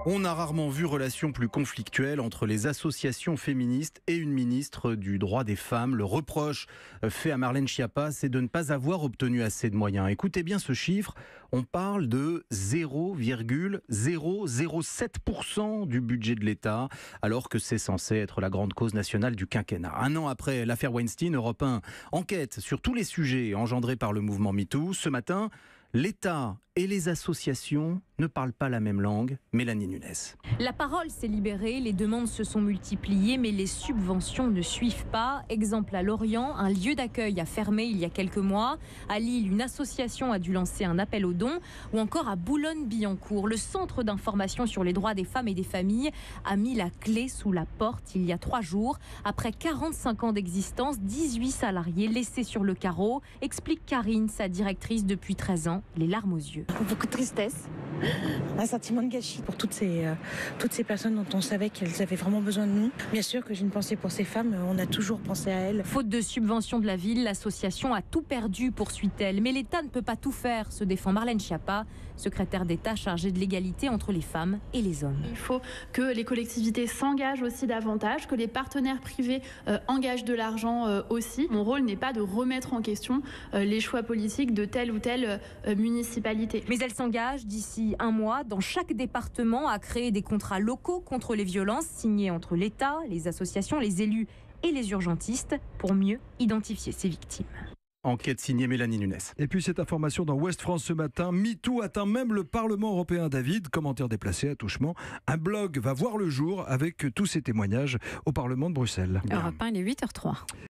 On a rarement vu relation plus conflictuelle entre les associations féministes et une ministre du droit des femmes. Le reproche fait à Marlène Schiappa, c'est de ne pas avoir obtenu assez de moyens. Écoutez bien ce chiffre, on parle de 0,007% du budget de l'État, alors que c'est censé être la grande cause nationale du quinquennat. Un an après l'affaire Weinstein, Europe 1 enquête sur tous les sujets engendrés par le mouvement MeToo. Ce matin, l'État et les associations ne parlent pas la même langue. Mélanie Nunes. La parole s'est libérée, les demandes se sont multipliées, mais les subventions ne suivent pas. Exemple à Lorient, un lieu d'accueil a fermé il y a quelques mois. À Lille, une association a dû lancer un appel aux dons. Ou encore à Boulogne-Billancourt, le centre d'information sur les droits des femmes et des familles a mis la clé sous la porte il y a 3 jours. Après 45 ans d'existence, 18 salariés laissés sur le carreau, explique Karine, sa directrice depuis 13 ans, les larmes aux yeux. Beaucoup de tristesse, un sentiment de gâchis pour toutes ces personnes dont on savait qu'elles avaient vraiment besoin de nous. Bien sûr que j'ai une pensée pour ces femmes, on a toujours pensé à elles. Faute de subvention de la ville, l'association a tout perdu, poursuit-elle. Mais l'État ne peut pas tout faire, se défend Marlène Schiappa, secrétaire d'État chargée de l'égalité entre les femmes et les hommes. Il faut que les collectivités s'engagent aussi davantage, que les partenaires privés engagent de l'argent aussi. Mon rôle n'est pas de remettre en question les choix politiques de telle ou telle municipalité. Mais elle s'engage d'ici 1 mois dans chaque département à créer des contrats locaux contre les violences signés entre l'État, les associations, les élus et les urgentistes pour mieux identifier ces victimes. Enquête signée Mélanie Nunes. Et puis cette information dans Ouest France ce matin, MeToo atteint même le Parlement européen. David, commentaire déplacé, attouchement. Un blog va voir le jour avec tous ces témoignages au Parlement de Bruxelles. Europe 1, il est 8h03.